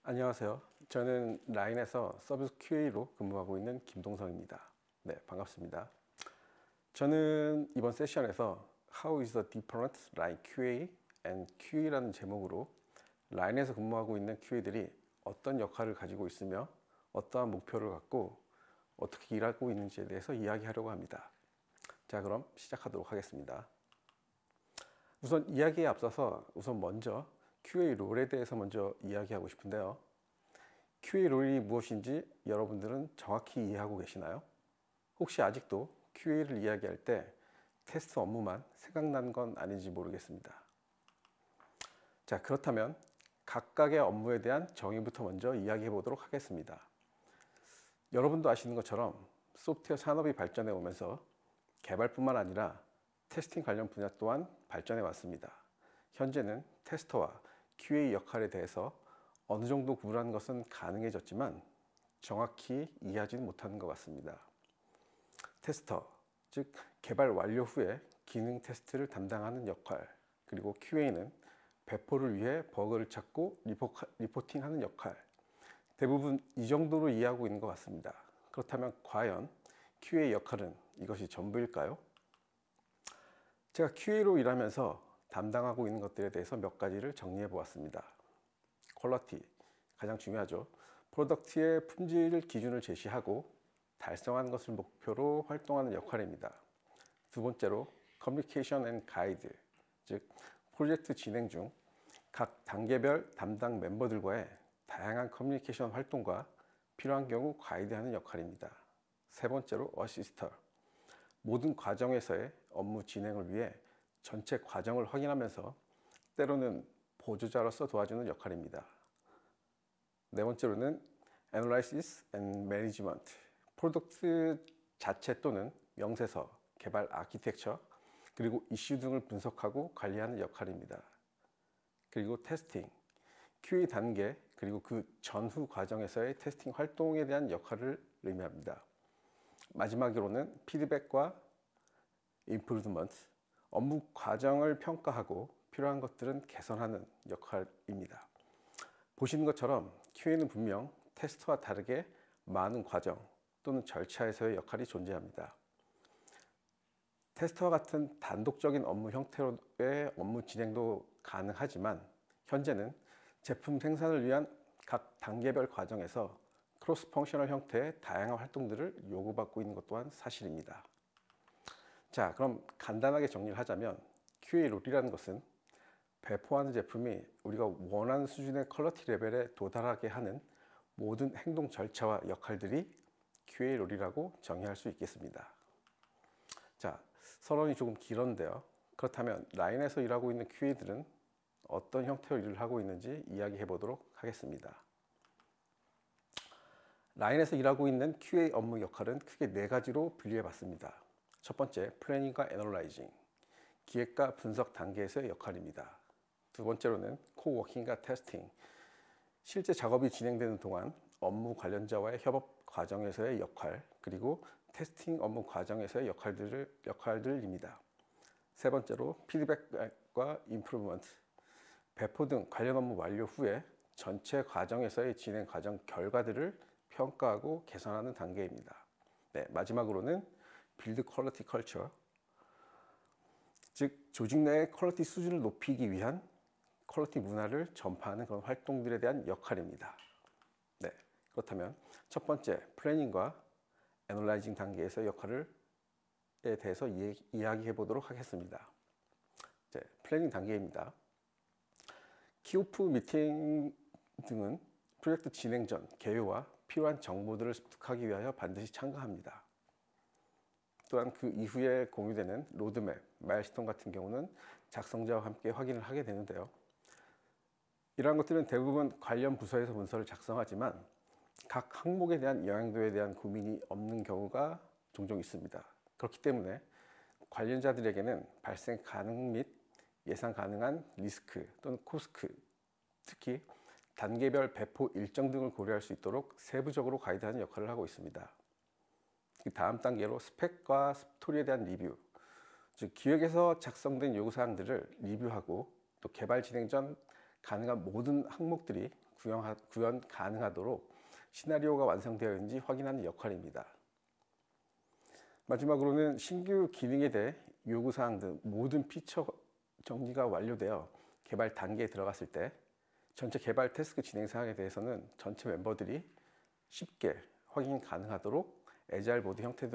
안녕하세요. 저는 라인에서 서비스 QA로 근무하고 있는 김동성입니다. 네, 반갑습니다. 저는 이번 세션에서 How is the different line QA and QE라는 제목으로 라인에서 근무하고 있는 QA들이 어떤 역할을 가지고 있으며 어떠한 목표를 갖고 어떻게 일하고 있는지에 대해서 이야기하려고 합니다. 자, 그럼 시작하도록 하겠습니다. 우선 이야기에 앞서서 먼저 QA 롤에 대해서 먼저 이야기하고 싶은데요. QA 롤이 무엇인지 여러분들은 정확히 이해하고 계시나요? 혹시 아직도 QA를 이야기할 때 테스트 업무만 생각나는 건 아닌지 모르겠습니다. 자, 그렇다면 각각의 업무에 대한 정의부터 먼저 이야기해 보도록 하겠습니다. 여러분도 아시는 것처럼 소프트웨어 산업이 발전해 오면서 개발뿐만 아니라 테스팅 관련 분야 또한 발전해 왔습니다. 현재는 테스터와 QA 역할에 대해서 어느 정도 구분하는 것은 가능해졌지만 정확히 이해하지는 못하는 것 같습니다. 테스터, 즉 개발 완료 후에 기능 테스트를 담당하는 역할, 그리고 QA는 배포를 위해 버그를 찾고 리포팅하는 역할, 대부분 이 정도로 이해하고 있는 것 같습니다. 그렇다면 과연 QA 역할은 이것이 전부일까요? 제가 QA로 일하면서 담당하고 있는 것들에 대해서 몇 가지를 정리해 보았습니다. 퀄리티, 가장 중요하죠. 프로덕트의 품질 기준을 제시하고 달성하는 것을 목표로 활동하는 역할입니다. 두 번째로 커뮤니케이션 앤 가이드, 즉 프로젝트 진행 중 각 단계별 담당 멤버들과의 다양한 커뮤니케이션 활동과 필요한 경우 가이드하는 역할입니다. 세 번째로 어시스터, 모든 과정에서의 업무 진행을 위해 전체 과정을 확인하면서 때로는 보조자로서 도와주는 역할입니다. 네 번째로는 Analysis and Management, 프로덕트 자체 또는 명세서, 개발 아키텍처, 그리고 이슈 등을 분석하고 관리하는 역할입니다. 그리고 테스팅, QA 단계, 그리고 그 전후 과정에서의 테스팅 활동에 대한 역할을 의미합니다. 마지막으로는 피드백과 임프루브먼트, 업무 과정을 평가하고 필요한 것들은 개선하는 역할입니다. 보시는 것처럼 QA는 분명 테스트와 다르게 많은 과정 또는 절차에서의 역할이 존재합니다. 테스트와 같은 단독적인 업무 형태로의 업무 진행도 가능하지만 현재는 제품 생산을 위한 각 단계별 과정에서 크로스 펑셔널 형태의 다양한 활동들을 요구받고 있는 것 또한 사실입니다. 자, 그럼 간단하게 정리를 하자면 QA 롤이라는 것은 배포하는 제품이 우리가 원하는 수준의 퀄리티 레벨에 도달하게 하는 모든 행동 절차와 역할들이 QA 롤이라고 정의할 수 있겠습니다. 자, 서론이 조금 길었는데요. 그렇다면 라인에서 일하고 있는 QA들은 어떤 형태로 일을 하고 있는지 이야기해 보도록 하겠습니다. 라인에서 일하고 있는 QA 업무 역할은 크게 네 가지로 분류해 봤습니다. 첫 번째, 플래닝과 애널라이징, 기획과 분석 단계에서의 역할입니다. 두 번째로는 코워킹과 테스팅, 실제 작업이 진행되는 동안 업무 관련자와의 협업 과정에서의 역할, 그리고 테스팅 업무 과정에서의 역할들입니다. 세 번째로 피드백과 임프루브먼트, 배포 등 관련 업무 완료 후에 전체 과정에서의 진행 과정 결과들을 평가하고 개선하는 단계입니다. 네, 마지막으로는 빌드 퀄리티 컬처, 즉 조직 내의 퀄리티 수준을 높이기 위한 퀄리티 문화를 전파하는 그런 활동들에 대한 역할입니다. 네, 그렇다면 첫 번째 플래닝과 애널라이징 단계에서 역할에 대해서 이야기해 보도록 하겠습니다. 네, 플래닝 단계입니다. 키오프 미팅 등은 프로젝트 진행 전 개요와 필요한 정보들을 습득하기 위하여 반드시 참가합니다. 또한 그 이후에 공유되는 로드맵, 마일스톤 같은 경우는 작성자와 함께 확인을 하게 되는데요. 이러한 것들은 대부분 관련 부서에서 문서를 작성하지만 각 항목에 대한 영향도에 대한 고민이 없는 경우가 종종 있습니다. 그렇기 때문에 관련자들에게는 발생 가능 및 예상 가능한 리스크 또는 코스트, 특히 단계별 배포 일정 등을 고려할 수 있도록 세부적으로 가이드하는 역할을 하고 있습니다. 다음 단계로 스펙과 스토리에 대한 리뷰, 즉 기획에서 작성된 요구사항들을 리뷰하고 또 개발 진행 전 가능한 모든 항목들이 구현 가능하도록 시나리오가 완성되어 있는지 확인하는 역할입니다. 마지막으로는 신규 기능에 대해 요구사항 등 모든 피처 정리가 완료되어 개발 단계에 들어갔을 때 전체 개발 태스크 진행 사항에 대해서는 전체 멤버들이 쉽게 확인 가능하도록 애자일 보드 형태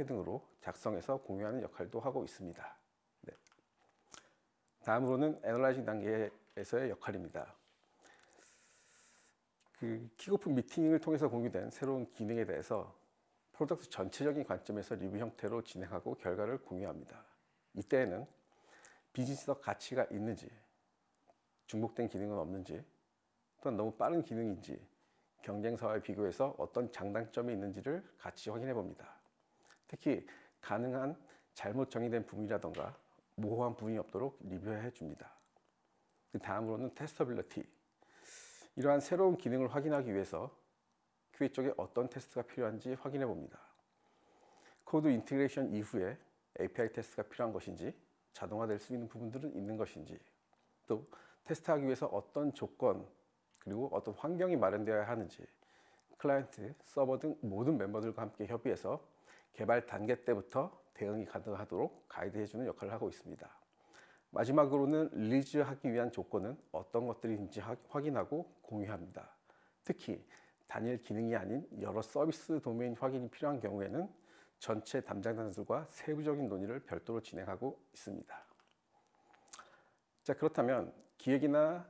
등으로 작성해서 공유하는 역할도 하고 있습니다. 네. 다음으로는 애널라이징 단계에서의 역할입니다. 킥오프 미팅을 통해서 공유된 새로운 기능에 대해서 프로덕트 전체적인 관점에서 리뷰 형태로 진행하고 결과를 공유합니다. 이때에는 비즈니스적 가치가 있는지, 중복된 기능은 없는지, 또는 너무 빠른 기능인지, 경쟁사와 비교해서 어떤 장단점이 있는지를 같이 확인해 봅니다. 특히 가능한 잘못 정의된 부분이라던가 모호한 부분이 없도록 리뷰해 줍니다. 다음으로는 테스터빌리티. 이러한 새로운 기능을 확인하기 위해서 QA 쪽에 어떤 테스트가 필요한지 확인해 봅니다. 코드 인티그레이션 이후에 API 테스트가 필요한 것인지, 자동화될 수 있는 부분들은 있는 것인지, 또 테스트하기 위해서 어떤 조건 그리고 어떤 환경이 마련되어야 하는지 클라이언트, 서버 등 모든 멤버들과 함께 협의해서 개발 단계 때부터 대응이 가능하도록 가이드해주는 역할을 하고 있습니다. 마지막으로는 릴리즈하기 위한 조건은 어떤 것들인지 확인하고 공유합니다. 특히 단일 기능이 아닌 여러 서비스 도메인 확인이 필요한 경우에는 전체 담당자들과 세부적인 논의를 별도로 진행하고 있습니다. 자, 그렇다면 기획이나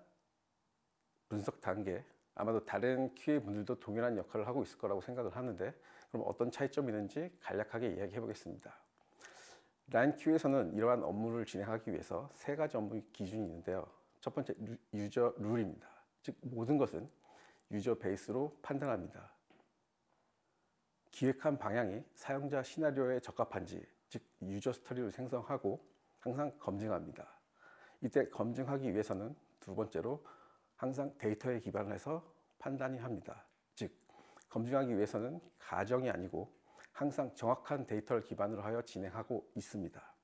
분석 단계, 아마도 다른 QA 분들도 동일한 역할을 하고 있을 거라고 생각을 하는데, 그럼 어떤 차이점이 있는지 간략하게 이야기해 보겠습니다. 라인 QA에서는 이러한 업무를 진행하기 위해서 세 가지 업무 기준이 있는데요. 첫 번째, 유저 룰입니다. 즉 모든 것은 유저 베이스로 판단합니다. 기획한 방향이 사용자 시나리오에 적합한지, 즉 유저 스토리를 생성하고 항상 검증합니다. 이때 검증하기 위해서는 두 번째로 항상 데이터에 기반을 해서 판단이 합니다. 즉 검증하기 위해서는 가정이 아니고 항상 정확한 데이터를 기반으로 하여 진행하고 있습니다.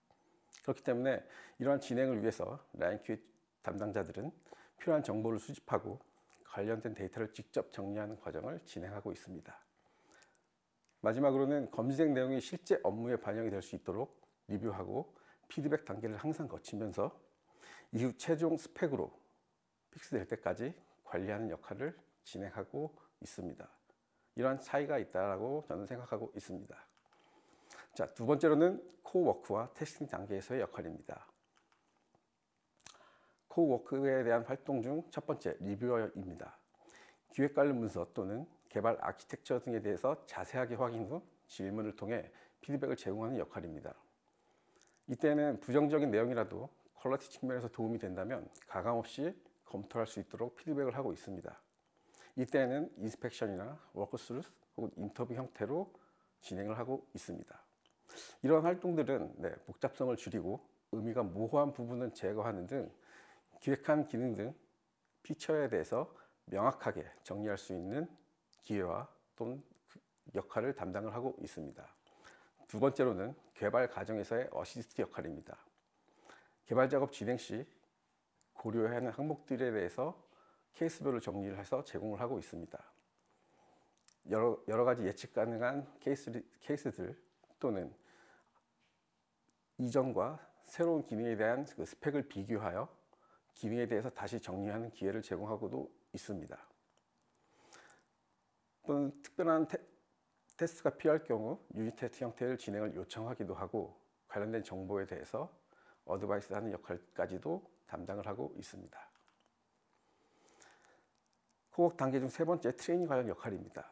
그렇기 때문에 이러한 진행을 위해서 라인 QA 담당자들은 필요한 정보를 수집하고 관련된 데이터를 직접 정리하는 과정을 진행하고 있습니다. 마지막으로는 검증 내용이 실제 업무에 반영이 될 수 있도록 리뷰하고 피드백 단계를 항상 거치면서 이후 최종 스펙으로 픽스될 때까지 관리하는 역할을 진행하고 있습니다. 이러한 차이가 있다고 저는 생각하고 있습니다. 자, 두 번째로는 코워크와 테스팅 단계에서의 역할입니다. 코워크에 대한 활동 중 첫 번째, 리뷰어입니다. 기획 관련 문서 또는 개발 아키텍처 등에 대해서 자세하게 확인 후 질문을 통해 피드백을 제공하는 역할입니다. 이때는 부정적인 내용이라도 퀄리티 측면에서 도움이 된다면 가감없이 검토할 수 있도록 피드백을 하고 있습니다. 이때는 인스펙션이나 워크스루 혹은 인터뷰 형태로 진행을 하고 있습니다. 이런 활동들은 복잡성을 줄이고 의미가 모호한 부분은 제거하는 등 기획한 기능 등 피처에 대해서 명확하게 정리할 수 있는 기회와 또는 역할을 담당을 하고 있습니다. 두 번째로는 개발 과정에서의 어시스트 역할입니다. 개발 작업 진행 시 고려해야 하는 항목들에 대해서 케이스별로 정리를 해서 제공을 하고 있습니다. 여러 가지 예측 가능한 케이스들 또는 이전과 새로운 기능에 대한 그 스펙을 비교하여 기능에 대해서 다시 정리하는 기회를 제공하고도 있습니다. 또는 특별한 테스트가 필요할 경우 유닛 테스트 형태를 진행을 요청하기도 하고 관련된 정보에 대해서 어드바이스 하는 역할까지도 담당을 하고 있습니다. 코워크 단계 중 세 번째, 트레이닝 관련 역할입니다.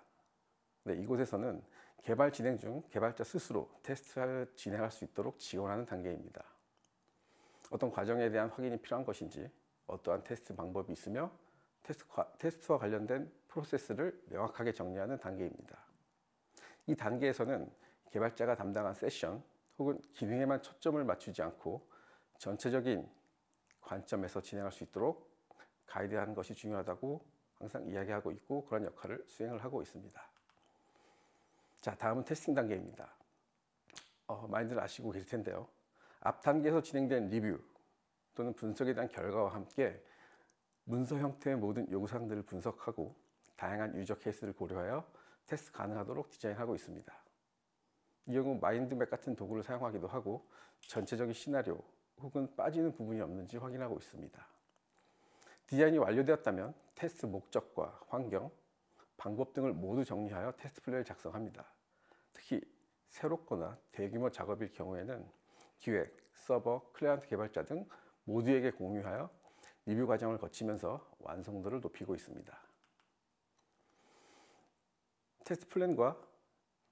이곳에서는 개발 진행 중 개발자 스스로 테스트를 진행할 수 있도록 지원하는 단계입니다. 어떤 과정에 대한 확인이 필요한 것인지, 어떠한 테스트 방법이 있으며 테스트와 관련된 프로세스를 명확하게 정리하는 단계입니다. 이 단계에서는 개발자가 담당한 세션 혹은 기능에만 초점을 맞추지 않고 전체적인 관점에서 진행할 수 있도록 가이드하는 것이 중요하다고 항상 이야기하고 있고 그런 역할을 수행을 하고 있습니다. 자, 다음은 테스팅 단계입니다. 많이들 아시고 계실 텐데요. 앞 단계에서 진행된 리뷰 또는 분석에 대한 결과와 함께 문서 형태의 모든 요구사항들을 분석하고 다양한 유저 케이스를 고려하여 테스트 가능하도록 디자인하고 있습니다. 이 경우 마인드맵 같은 도구를 사용하기도 하고 전체적인 시나리오 혹은 빠지는 부분이 없는지 확인하고 있습니다. 디자인이 완료되었다면 테스트 목적과 환경, 방법 등을 모두 정리하여 테스트 플랜을 작성합니다. 특히 새롭거나 대규모 작업일 경우에는 기획, 서버, 클라이언트 개발자 등 모두에게 공유하여 리뷰 과정을 거치면서 완성도를 높이고 있습니다. 테스트 플랜과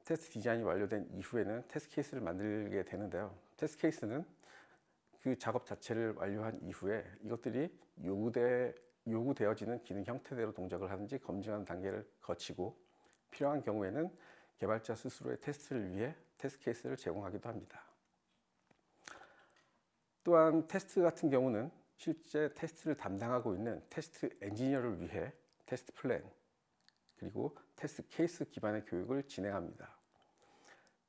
테스트 디자인이 완료된 이후에는 테스트 케이스를 만들게 되는데요. 테스트 케이스는 그 작업 자체를 완료한 이후에 이것들이 요구되어지는 기능 형태대로 동작을 하는지 검증하는 단계를 거치고 필요한 경우에는 개발자 스스로의 테스트를 위해 테스트 케이스를 제공하기도 합니다. 또한 테스트 같은 경우는 실제 테스트를 담당하고 있는 테스트 엔지니어를 위해 테스트 플랜 그리고 테스트 케이스 기반의 교육을 진행합니다.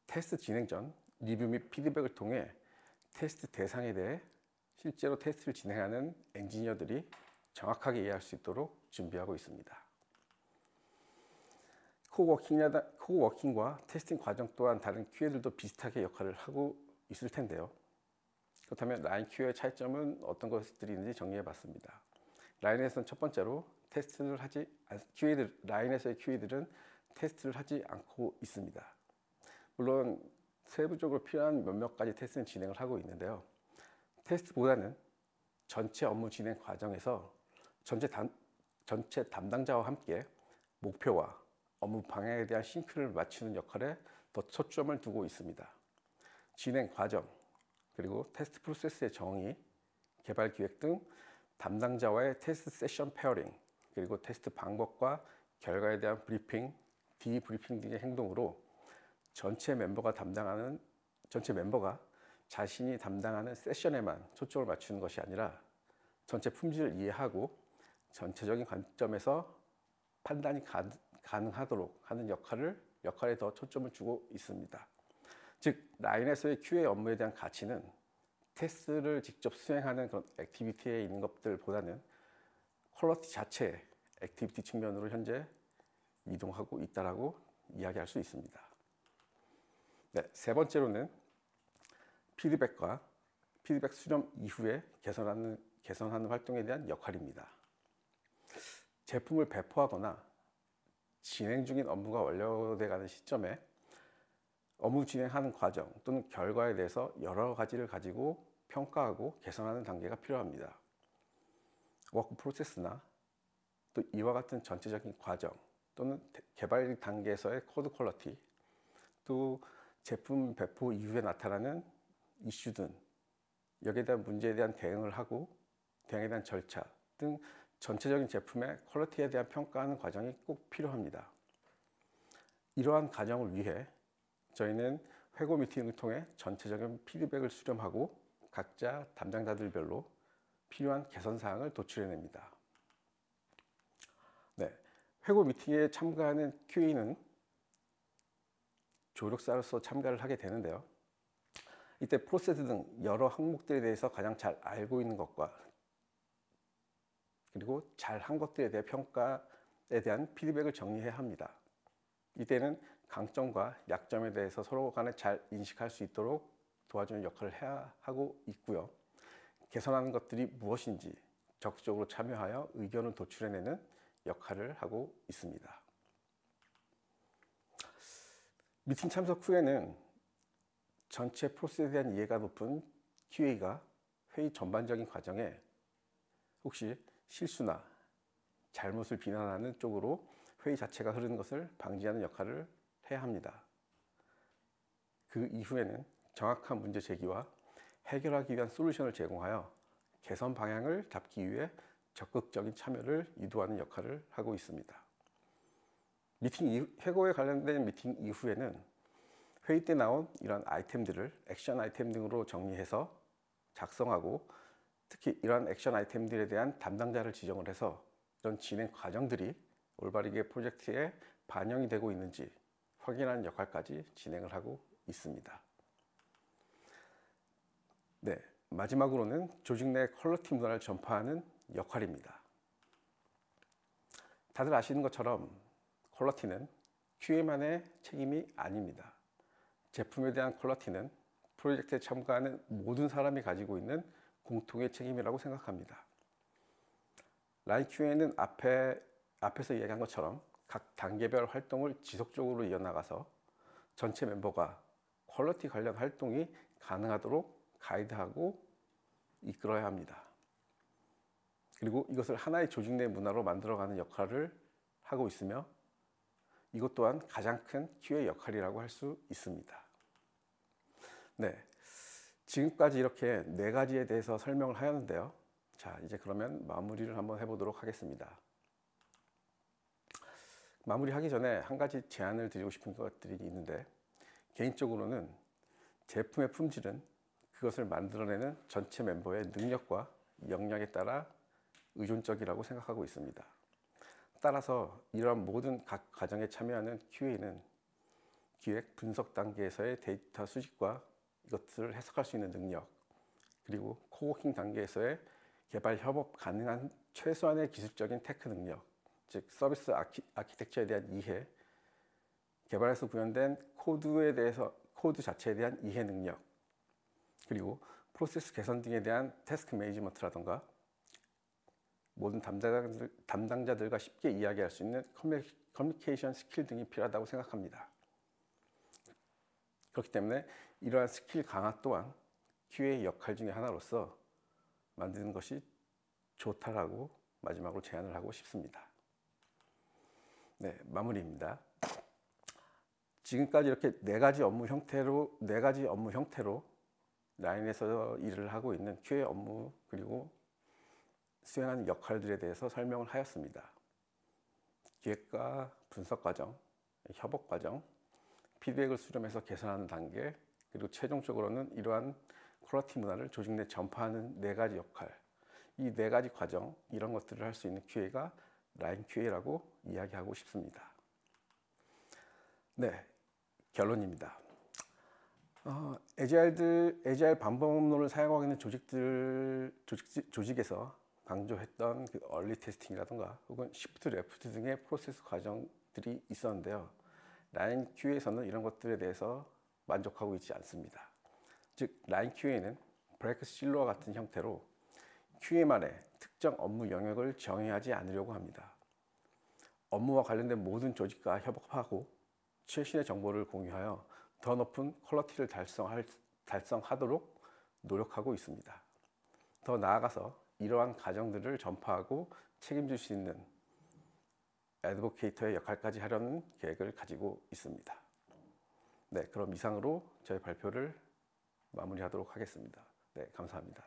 테스트 진행 전 리뷰 및 피드백을 통해 테스트 대상에 대해 실제로 테스트를 진행하는 엔지니어들이 정확하게 이해할 수 있도록 준비하고 있습니다. 코워킹과 테스팅 과정 또한 다른 QA들도 비슷하게 역할을 하고 있을 텐데요. 그렇다면 라인 QA의 차이점은 어떤 것들이 있는지 정리해 봤습니다. 라인에서는 첫 번째로 라인에서의 QA들은 테스트를 하지 않고 있습니다. 물론 세부적으로 필요한 몇몇 가지 테스트는 진행을 하고 있는데요. 테스트보다는 전체 업무 진행 과정에서 전체 담당자와 함께 목표와 업무 방향에 대한 싱크를 맞추는 역할에 더 초점을 두고 있습니다. 진행 과정, 그리고 테스트 프로세스의 정의, 개발 기획 등 담당자와의 테스트 세션 페어링, 그리고 테스트 방법과 결과에 대한 브리핑, 디브리핑 등의 행동으로 전체 멤버가 자신이 담당하는 세션에만 초점을 맞추는 것이 아니라 전체 품질을 이해하고 전체적인 관점에서 판단이 가능하도록 하는 역할에 더 초점을 주고 있습니다. 즉, 라인에서의 QA 업무에 대한 가치는 테스트를 직접 수행하는 그런 액티비티에 있는 것들보다는 퀄리티 자체의 액티비티 측면으로 현재 이동하고 있다라고 이야기할 수 있습니다. 네, 세 번째로는 피드백 수렴 이후에 개선하는 활동에 대한 역할입니다. 제품을 배포하거나 진행 중인 업무가 완료돼 가는 시점에 업무 진행하는 과정 또는 결과에 대해서 여러 가지를 가지고 평가하고 개선하는 단계가 필요합니다. 워크 프로세스나 또 이와 같은 전체적인 과정 또는 개발 단계에서의 코드 퀄리티, 또 제품 배포 이후에 나타나는 이슈든 여기에 대한 문제에 대한 대응을 하고 대응에 대한 절차 등 전체적인 제품의 퀄리티에 대한 평가하는 과정이 꼭 필요합니다. 이러한 과정을 위해 저희는 회고 미팅을 통해 전체적인 피드백을 수렴하고 각자 담당자들별로 필요한 개선 사항을 도출해냅니다. 네, 회고 미팅에 참가하는 QA는 조력사로서 참가를 하게 되는데요. 이때 프로세스 등 여러 항목들에 대해서 가장 잘 알고 있는 것과 그리고 잘한 것들에 대한 평가에 대한 피드백을 정리해야 합니다. 이때는 강점과 약점에 대해서 서로 간에 잘 인식할 수 있도록 도와주는 역할을 해야 하고 있고요. 개선하는 것들이 무엇인지 적극적으로 참여하여 의견을 도출해내는 역할을 하고 있습니다. 미팅 참석 후에는 전체 프로세스에 대한 이해가 높은 QA가 회의 전반적인 과정에 혹시 실수나 잘못을 비난하는 쪽으로 회의 자체가 흐르는 것을 방지하는 역할을 해야 합니다. 그 이후에는 정확한 문제 제기와 해결하기 위한 솔루션을 제공하여 개선 방향을 잡기 위해 적극적인 참여를 유도하는 역할을 하고 있습니다. 회고에 관련된 미팅 이후에는 회의 때 나온 이런 아이템들을 액션 아이템 등으로 정리해서 작성하고 특히 이러한 액션 아이템들에 대한 담당자를 지정을 해서 이런 진행 과정들이 올바르게 프로젝트에 반영이 되고 있는지 확인하는 역할까지 진행을 하고 있습니다. 네, 마지막으로는 조직 내 퀄리티 문화를 전파하는 역할입니다. 다들 아시는 것처럼 퀄리티는 QA만의 책임이 아닙니다. 제품에 대한 퀄리티는 프로젝트에 참가하는 모든 사람이 가지고 있는 공통의 책임이라고 생각합니다. 라인 QA는 앞에서 이야기한 것처럼 각 단계별 활동을 지속적으로 이어나가서 전체 멤버가 퀄리티 관련 활동이 가능하도록 가이드하고 이끌어야 합니다. 그리고 이것을 하나의 조직 내 문화로 만들어가는 역할을 하고 있으며 이것 또한 가장 큰 QA 역할이라고 할 수 있습니다. 네, 지금까지 이렇게 4가지에 대해서 설명을 하였는데요. 자, 이제 그러면 마무리를 한번 해보도록 하겠습니다. 마무리하기 전에 한 가지 제안을 드리고 싶은 것들이 있는데, 개인적으로는 제품의 품질은 그것을 만들어내는 전체 멤버의 능력과 역량에 따라 의존적이라고 생각하고 있습니다. 따라서 이러한 모든 각 과정에 참여하는 QA는 기획, 분석 단계에서의 데이터 수집과 이것들을 해석할 수 있는 능력, 그리고 코워킹 단계에서의 개발 협업 가능한 최소한의 기술적인 테크 능력, 즉 서비스 아키텍처에 대한 이해, 개발에서 구현된 코드 자체에 대한 이해 능력, 그리고 프로세스 개선 등에 대한 태스크 매니지먼트라던가 모든 담당자들과 쉽게 이야기할 수 있는 커뮤니케이션 스킬 등이 필요하다고 생각합니다. 그렇기 때문에 이러한 스킬 강화 또한 QA 역할 중에 하나로서 만드는 것이 좋다라고 마지막으로 제안을 하고 싶습니다. 네, 마무리입니다. 지금까지 이렇게 4가지 업무 형태로 라인에서 일을 하고 있는 QA 업무 그리고 수행하는 역할들에 대해서 설명을 하였습니다. 기획과 분석 과정, 협업 과정, 피드백을 수렴해서 개선하는 단계, 그리고 최종적으로는 이러한 퀄리티 문화를 조직 내 전파하는 4가지 역할, 이 4가지 과정, 이런 것들을 할 수 있는 QA가 라인 QA라고 이야기하고 싶습니다. 네, 결론입니다. 애자일 반복론을 사용하고 있는 조직에서 강조했던 그 얼리 테스팅이라든가 혹은 시프트 레프트 등의 프로세스 과정들이 있었는데요. 라인 QA에서는 이런 것들에 대해서 만족하고 있지 않습니다. 즉, 라인 QA는 브레이크 실로와 같은 형태로 QA만의 특정 업무 영역을 정의하지 않으려고 합니다. 업무와 관련된 모든 조직과 협업하고 최신의 정보를 공유하여 더 높은 퀄리티를 달성하도록 노력하고 있습니다. 더 나아가서 이러한 과정들을 전파하고 책임질 수 있는 애드보케이터의 역할까지 하려는 계획을 가지고 있습니다. 네, 그럼 이상으로 저희 발표를 마무리하도록 하겠습니다. 네, 감사합니다.